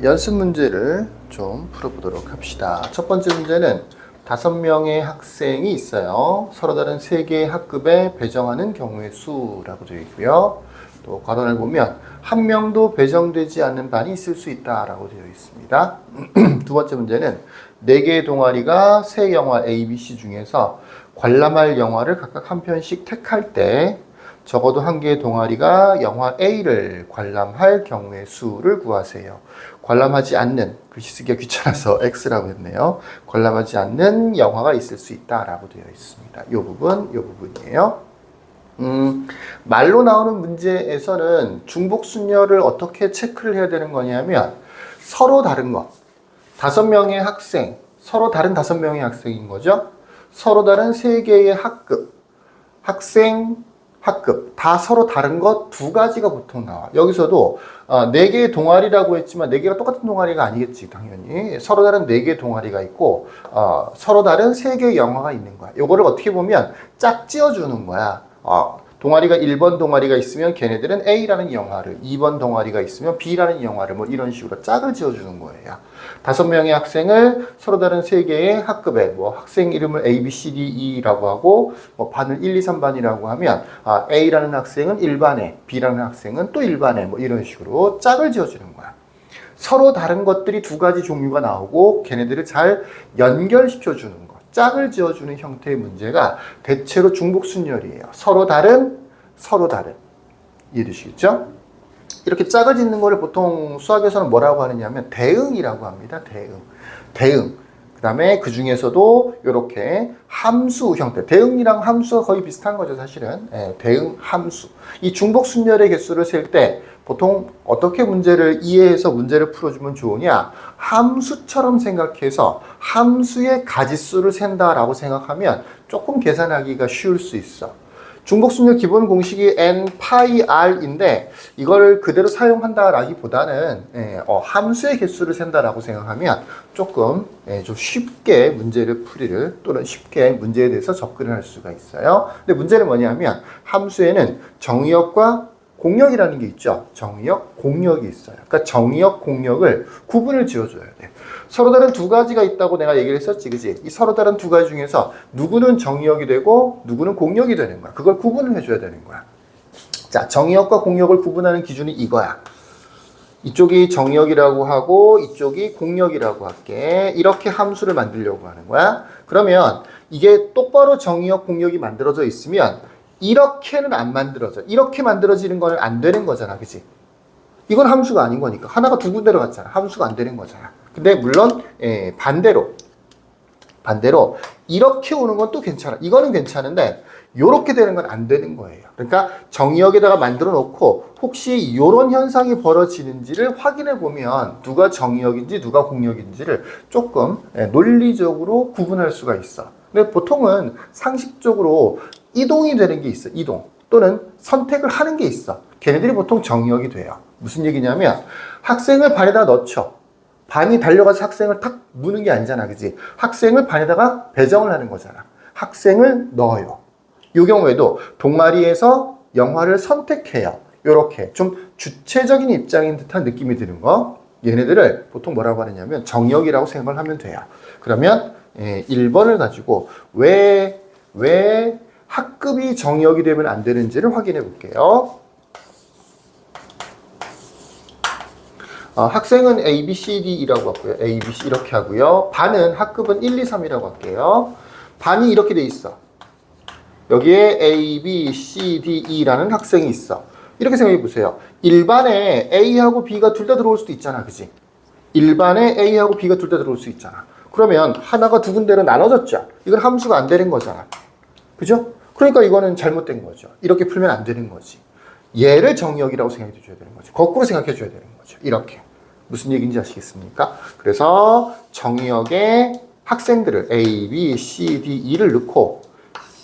연습 문제를 좀 풀어보도록 합시다. 첫 번째 문제는 5명의 학생이 있어요. 서로 다른 3개의 학급에 배정하는 경우의 수라고 되어 있고요. 또 괄호를 보면 한 명도 배정되지 않는 반이 있을 수 있다라고 되어 있습니다. 두 번째 문제는 4개의 동아리가 새 영화 A, B, C 중에서 관람할 영화를 각각 한 편씩 택할 때 적어도 한 개의 동아리가 영화 A를 관람할 경우의 수를 구하세요. 관람하지 않는, 글씨 쓰기가 귀찮아서 X라고 했네요. 관람하지 않는 영화가 있을 수 있다라고 되어 있습니다. 이 부분이에요. 말로 나오는 문제에서는 중복순열을 어떻게 체크를 해야 되는 거냐면 서로 다른 것. 5명의 학생, 서로 다른 5명의 학생인 거죠. 서로 다른 3개의 학급, 학급 다 서로 다른 것 2가지가 보통 나와. 여기서도 4개의 동아리라고 했지만 4개가 똑같은 동아리가 아니겠지 당연히. 서로 다른 4개의 동아리가 있고 서로 다른 3개의 영화가 있는 거야. 요거를 어떻게 보면 짝지어 주는 거야. 동아리가 1번 동아리가 있으면 걔네들은 A라는 영화를, 2번 동아리가 있으면 B라는 영화를 뭐 이런 식으로 짝을 지어주는 거예요. 5명의 학생을 서로 다른 3개의 학급에 뭐 학생 이름을 A, B, C, D, E라고 하고 뭐 반을 1, 2, 3반이라고 하면 A라는 학생은 1반에, B라는 학생은 또 1반에 뭐 이런 식으로 짝을 지어주는 거야. 서로 다른 것들이 2가지 종류가 나오고 걔네들을 잘 연결시켜주는 거. 짝을 지어주는 형태의 문제가 대체로 중복순열이에요. 서로 다른. 이해되시겠죠? 이렇게 짝을 짓는 거를 보통 수학에서는 뭐라고 하느냐면 대응이라고 합니다. 대응. 그 다음에 그 중에서도 이렇게 함수 형태. 대응이랑 함수가 거의 비슷한 거죠, 사실은. 대응, 함수. 이 중복순열의 개수를 셀 때 보통 어떻게 문제를 이해해서 문제를 풀어주면 좋으냐? 함수처럼 생각해서 함수의 가지수를 센다라고 생각하면 조금 계산하기가 쉬울 수 있어. 중복순열 기본 공식이 n 파이 r인데 이걸 그대로 사용한다라기보다는 함수의 개수를 센다라고 생각하면 조금 좀 쉽게 문제를 풀이를 또는 쉽게 문제에 대해서 접근을 할 수가 있어요. 근데 문제는 뭐냐면 함수에는 정의역과 공역이라는 게 있죠. 정의역, 공역이 있어요. 그러니까 정의역, 공역을 구분을 지어줘야 돼. 서로 다른 2가지가 있다고 내가 얘기를 했었지, 그지? 이 서로 다른 2가지 중에서 누구는 정의역이 되고 누구는 공역이 되는 거야. 그걸 구분을 해줘야 되는 거야. 자, 정의역과 공역을 구분하는 기준이 이거야. 이쪽이 정의역이라고 하고 이쪽이 공역이라고 할게. 이렇게 함수를 만들려고 하는 거야. 그러면 이게 똑바로 정의역, 공역이 만들어져 있으면 이렇게는 안 만들어져. 이렇게 만들어지는 거는 안 되는 거잖아. 그치? 이건 함수가 아닌 거니까. 하나가 2 군데로 갔잖아. 함수가 안 되는 거잖아. 근데 물론 반대로 이렇게 오는 건 또 괜찮아. 이거는 괜찮은데 이렇게 되는 건 안 되는 거예요. 그러니까 정의역에다가 만들어 놓고 혹시 이런 현상이 벌어지는지를 확인해 보면 누가 정의역인지 누가 공역인지를 조금 논리적으로 구분할 수가 있어. 근데 보통은 상식적으로 이동이 되는 게 있어. 이동 또는 선택을 하는 게 있어. 걔네들이 보통 정의역이 돼요. 무슨 얘기냐면 학생을 반에다 넣죠. 반이 달려가서 학생을 탁 무는 게 아니잖아. 그지? 학생을 반에다가 배정을 하는 거잖아. 학생을 넣어요. 이 경우에도 동아리에서 영화를 선택해요. 이렇게 좀 주체적인 입장인 듯한 느낌이 드는 거. 얘네들을 보통 뭐라고 하느냐면 정의역이라고 생각을 하면 돼요. 그러면 1번을 가지고 왜 학급이 정의역이 되면 안 되는지를 확인해 볼게요. 학생은 A, B, C, D라고 할게요. A, B, C 이렇게 하고요. 반은 학급은 1, 2, 3이라고 할게요. 반이 이렇게 돼 있어. 여기에 A, B, C, D, E라는 학생이 있어. 이렇게 생각해 보세요. 1반에 A하고 B가 둘 다 들어올 수도 있잖아. 그치? 1반에 A하고 B가 둘 다 들어올 수 있잖아. 그러면 하나가 2 군데로 나눠졌죠. 이건 함수가 안 되는 거잖아. 그죠? 그러니까 이거는 잘못된 거죠. 이렇게 풀면 안 되는 거지. 얘를 정의역이라고 생각해 줘야 되는 거지. 거꾸로 생각해 줘야 되는 거죠. 이렇게. 무슨 얘기인지 아시겠습니까? 그래서 정의역에 학생들을 A, B, C, D, E를 넣고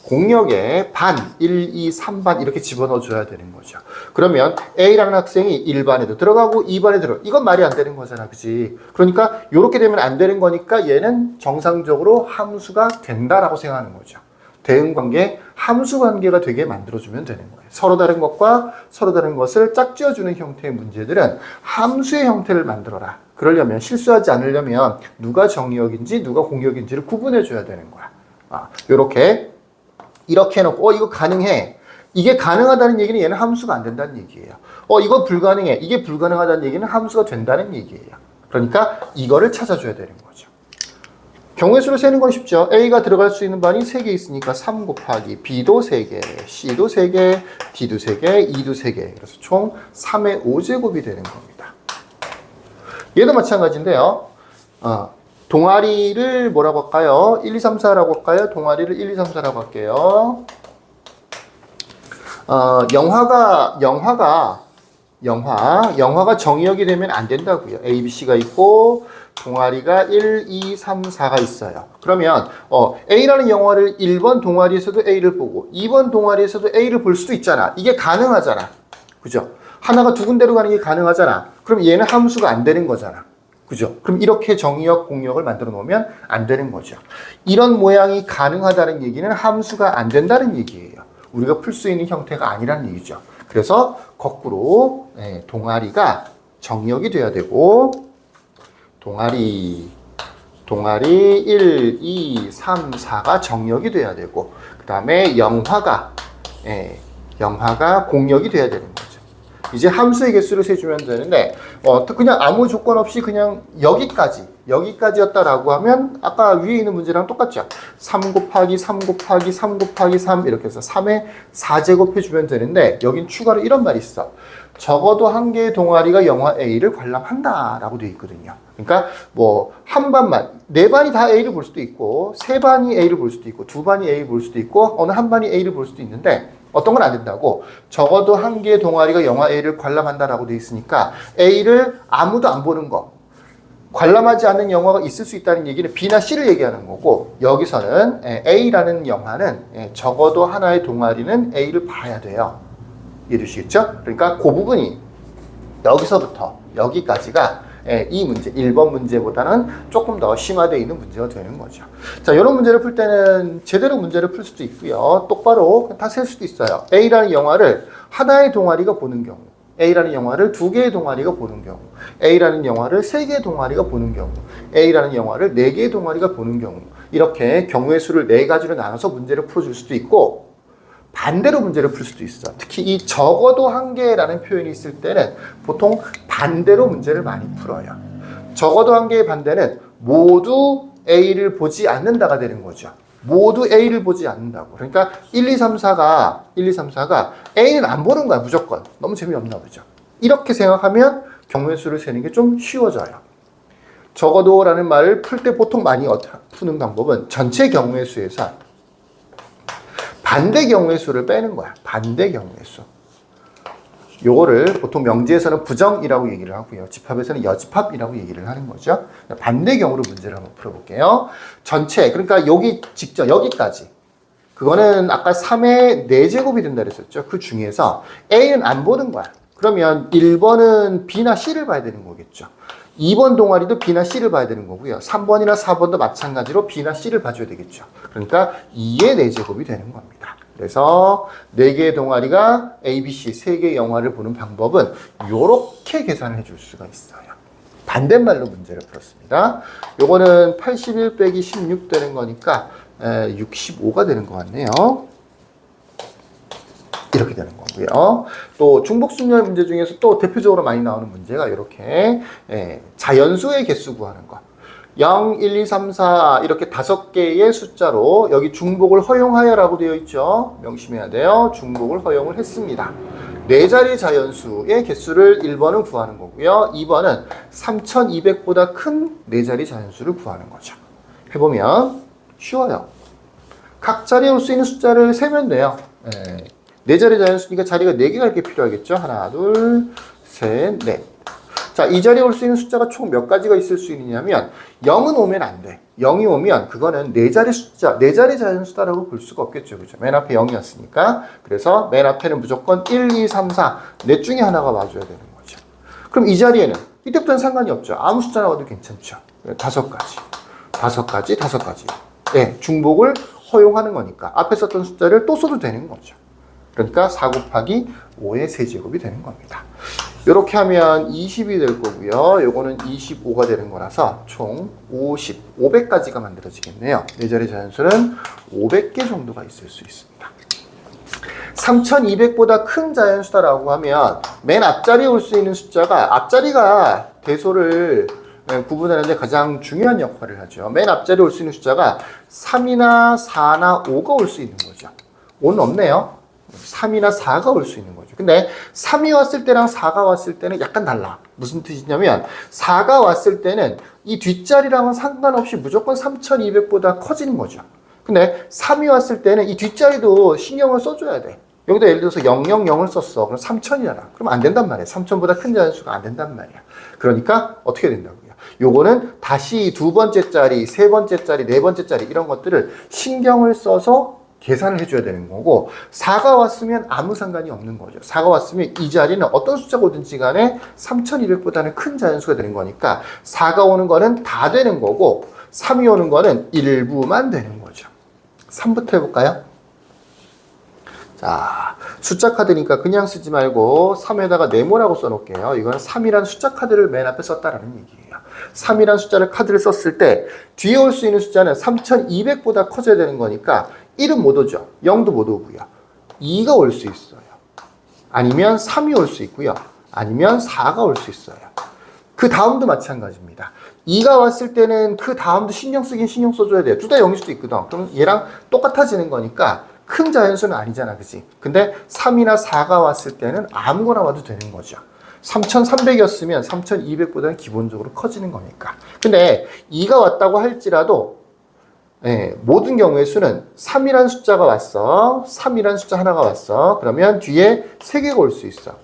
공역에 반, 1, 2, 3반 이렇게 집어넣어 줘야 되는 거죠. 그러면 A라는 학생이 1반에도 들어가고 2반에 들어가. 이건 말이 안 되는 거잖아. 그치? 그러니까 이렇게 되면 안 되는 거니까 얘는 정상적으로 함수가 된다라고 생각하는 거죠. 대응관계, 함수관계가 되게 만들어주면 되는 거예요. 서로 다른 것과 서로 다른 것을 짝지어주는 형태의 문제들은 함수의 형태를 만들어라. 그러려면 실수하지 않으려면 누가 정의역인지 누가 공역인지를 구분해 줘야 되는 거야. 이렇게 해놓고 이거 가능해. 이게 가능하다는 얘기는 얘는 함수가 안 된다는 얘기예요. 이거 불가능해. 이게 불가능하다는 얘기는 함수가 된다는 얘기예요. 그러니까 이거를 찾아줘야 되는 거죠. 경우의 수를 세는 건 쉽죠. A가 들어갈 수 있는 반이 3개 있으니까 3 곱하기 B도 3개, C도 3개, D도 3개, E도 3개. 그래서 총 3의 5제곱이 되는 겁니다. 얘도 마찬가지인데요. 동아리를 뭐라고 할까요? 1, 2, 3, 4라고 할까요? 동아리를 1, 2, 3, 4라고 할게요. 영화가 정의역이 되면 안 된다고요. A, B, C가 있고 동아리가 1, 2, 3, 4가 있어요. 그러면 A라는 영화를 1번 동아리에서도 A를 보고 2번 동아리에서도 A를 볼 수도 있잖아. 이게 가능하잖아. 그죠? 하나가 두 군데로 가는 게 가능하잖아. 그럼 얘는 함수가 안 되는 거잖아. 그죠? 그럼 이렇게 정의역, 공역을 만들어 놓으면 안 되는 거죠. 이런 모양이 가능하다는 얘기는 함수가 안 된다는 얘기예요. 우리가 풀 수 있는 형태가 아니라는 얘기죠. 그래서 거꾸로 동아리가 정의역이 돼야 되고 동아리 1, 2, 3, 4가 정의역이 돼야 되고 그 다음에 영화가 공역이 돼야 되는 거죠. 이제 함수의 개수를 세주면 되는데 그냥 아무 조건 없이 그냥 여기까지였다라고 하면 아까 위에 있는 문제랑 똑같죠. 3 곱하기 3 곱하기 3 곱하기 3 이렇게 해서 3의 4제곱 해주면 되는데 여긴 추가로 이런 말이 있어. 적어도 한 개의 동아리가 영화 A를 관람한다 라고 되어 있거든요. 그러니까 한 반만, 네 반이 다 A를 볼 수도 있고 세 반이 A를 볼 수도 있고 두 반이 A를 볼 수도 있고 어느 한 반이 A를 볼 수도 있는데 어떤 건 안 된다고. 적어도 한 개의 동아리가 영화 A를 관람한다라고 되어 있으니까 A를 아무도 안 보는 거, 관람하지 않는 영화가 있을 수 있다는 얘기는 B나 C를 얘기하는 거고 여기서는 A라는 영화는 적어도 하나의 동아리는 A를 봐야 돼요. 이해되시겠죠? 그러니까 그 부분이 여기서부터 여기까지가 이 문제, 1번 문제보다는 조금 더 심화되어 있는 문제가 되는 거죠. 자, 이런 문제를 풀 때는 제대로 문제를 풀 수도 있고요. 똑바로 다 셀 수도 있어요. A라는 영화를 하나의 동아리가 보는 경우, A라는 영화를 두 개의 동아리가 보는 경우, A라는 영화를 세 개의 동아리가 보는 경우, A라는 영화를 네 개의 동아리가 보는 경우 이렇게 경우의 수를 네 가지로 나눠서 문제를 풀어줄 수도 있고 반대로 문제를 풀 수도 있어. 특히 이 적어도 한 개라는 표현이 있을 때는 보통 반대로 문제를 많이 풀어요. 적어도 한 개의 반대는 모두 A를 보지 않는다가 되는 거죠. 모두 A를 보지 않는다고. 그러니까 1, 2, 3, 4가 A는 안 보는 거야, 무조건. 너무 재미없나 보죠. 이렇게 생각하면 경우의 수를 세는 게 좀 쉬워져요. 적어도라는 말을 풀 때 보통 많이 푸는 방법은 전체 경우의 수에서 반대 경우의 수를 빼는 거야. 반대 경우의 수. 요거를 보통 명제에서는 부정이라고 얘기를 하고요. 집합에서는 여집합이라고 얘기를 하는 거죠. 반대 경우로 문제를 한번 풀어볼게요. 전체, 그러니까 여기 직접 여기까지. 그거는 아까 3의 4제곱이 된다 그랬었죠. 그 중에서 A는 안 보는 거야. 그러면 1번은 B나 C를 봐야 되는 거겠죠. 2번 동아리도 B나 C를 봐야 되는 거고요. 3번이나 4번도 마찬가지로 B나 C를 봐줘야 되겠죠. 그러니까 2의 4제곱이 되는 겁니다. 그래서 4개의 동아리가 A, B, C 3개의 영화를 보는 방법은 이렇게 계산해 줄 수가 있어요. 반대말로 문제를 풀었습니다. 요거는 81 빼기 16 되는 거니까 65가 되는 것 같네요. 이렇게 되는 거고요. 또 중복순열 문제 중에서 또 대표적으로 많이 나오는 문제가 이렇게 자연수의 개수 구하는 거. 0, 1, 2, 3, 4 이렇게 5개의 숫자로 여기 중복을 허용하여라고 되어 있죠. 명심해야 돼요. 중복을 허용을 했습니다. 4자리 자연수의 개수를 1번은 구하는 거고요. 2번은 3200보다 큰 4자리 자연수를 구하는 거죠. 해보면 쉬워요. 각 자리에 올 수 있는 숫자를 세면 돼요. 4자리 자연수니까 자리가 4개가 이렇게 필요하겠죠. 하나, 둘, 셋, 넷. 자, 이 자리에 올 수 있는 숫자가 총 몇 가지가 있을 수 있느냐면 0은 오면 안 돼. 0이 오면 그거는 4자리 숫자, 4자리 자연수다라고 볼 수가 없겠죠. 그죠? 맨 앞에 0이었으니까. 그래서 맨 앞에는 무조건 1, 2, 3, 4, 넷 중에 하나가 맞아야 되는 거죠. 그럼 이 자리에는 이때부터는 상관이 없죠. 아무 숫자 나와도 괜찮죠. 5가지. 5가지, 5가지. 네, 중복을 허용하는 거니까 앞에 썼던 숫자를 또 써도 되는 거죠. 그러니까 4 곱하기 5의 세제곱이 되는 겁니다. 이렇게 하면 20이 될 거고요. 요거는 25가 되는 거라서 총 50, 500까지가 만들어지겠네요. 네 자리 자연수는 500개 정도가 있을 수 있습니다. 3200보다 큰 자연수다라고 하면 맨 앞자리에 올 수 있는 숫자가, 앞자리가 대소를 구분하는데 가장 중요한 역할을 하죠. 맨 앞자리에 올 수 있는 숫자가 3이나 4나 5가 올 수 있는 거죠. 5는 없네요. 3이나 4가 올 수 있는 거죠. 근데 3이 왔을 때랑 4가 왔을 때는 약간 달라. 무슨 뜻이냐면 4가 왔을 때는 이 뒷자리랑은 상관없이 무조건 3200보다 커지는 거죠. 근데 3이 왔을 때는 이 뒷자리도 신경을 써줘야 돼. 여기다 예를 들어서 000을 썼어. 그럼 3000이잖아. 그럼 안 된단 말이야. 3000보다 큰 자연수가 안 된단 말이야. 그러니까 어떻게 된다고요? 요거는 다시 두 번째 자리, 세 번째 자리, 네 번째 자리 이런 것들을 신경을 써서 계산을 해줘야 되는 거고, 4가 왔으면 아무 상관이 없는 거죠. 4가 왔으면 이 자리는 어떤 숫자가 오든지 간에 3200보다는 큰 자연수가 되는 거니까 4가 오는 거는 다 되는 거고 3이 오는 거는 일부만 되는 거죠. 3부터 해볼까요? 자, 숫자 카드니까 그냥 쓰지 말고 3에다가 네모라고 써놓을게요. 이거는 3이란 숫자 카드를 맨 앞에 썼다라는 얘기예요. 3이란 숫자를 카드를 썼을 때 뒤에 올 수 있는 숫자는 3200보다 커져야 되는 거니까 1은 못 오죠. 0도 못 오고요. 2가 올 수 있어요. 아니면 3이 올 수 있고요. 아니면 4가 올 수 있어요. 그 다음도 마찬가지입니다. 2가 왔을 때는 그 다음도 신경 쓰긴 신경 써줘야 돼요. 둘 다 0일 수도 있거든. 그럼 얘랑 똑같아지는 거니까 큰 자연수는 아니잖아, 그지? 근데 3이나 4가 왔을 때는 아무거나 와도 되는 거죠. 3300이었으면 3200보다는 기본적으로 커지는 거니까. 근데 2가 왔다고 할지라도 모든 경우의 수는 3이라는 숫자가 왔어. 3이라는 숫자 하나가 왔어. 그러면 뒤에 3개가 올 수 있어.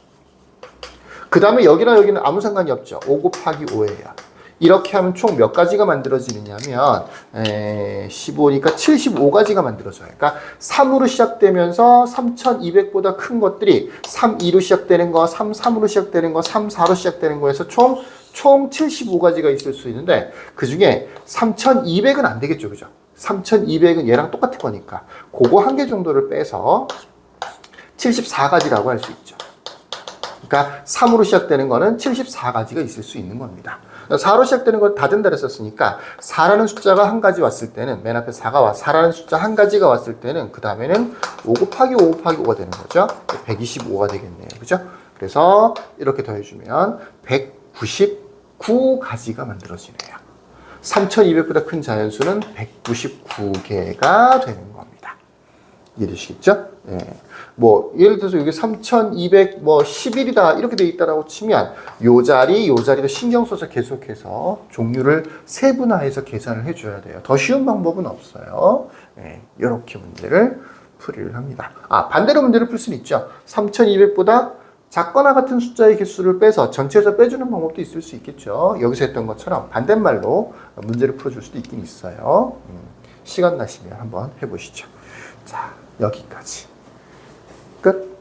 그 다음에 여기랑 여기는 아무 상관이 없죠. 5 곱하기 5예요. 이렇게 하면 총 몇 가지가 만들어지느냐면 15니까 75가지가 만들어져요. 그러니까 3으로 시작되면서 3200보다 큰 것들이 32로 시작되는 거, 33으로 시작되는 거, 34로 시작되는 거에서 총 75가지가 있을 수 있는데 그 중에 3200은 안 되겠죠. 그죠? 3200은 얘랑 똑같은 거니까 그거 한 개 정도를 빼서 74가지라고 할 수 있죠. 그러니까 3으로 시작되는 거는 74가지가 있을 수 있는 겁니다. 4로 시작되는 건 다 된다 그랬었으니까 4라는 숫자가 한 가지 왔을 때는 맨 앞에 4라는 숫자 한 가지가 왔을 때는 그 다음에는 5 곱하기 5 곱하기 5가 되는 거죠. 125가 되겠네요. 그죠? 그래서 이렇게 더해주면 199가지가 만들어지네요. 3200보다 큰 자연수는 199개가 되는 겁니다. 이해되시겠죠? 예. 뭐 예를 들어서 여기 3200 11이다 이렇게 돼 있다라고 치면 요 자리도 신경 써서 계속해서 종류를 세분화해서 계산을 해줘야 돼요. 더 쉬운 방법은 없어요. 예. 이렇게 문제를 풀이를 합니다. 반대로 문제를 풀 수는 있죠. 3200보다 작거나 같은 숫자의 개수를 빼서 전체에서 빼주는 방법도 있을 수 있겠죠. 여기서 했던 것처럼 반대말로 문제를 풀어줄 수도 있긴 있어요. 시간 나시면 한번 해보시죠. 자, 여기까지. 끝.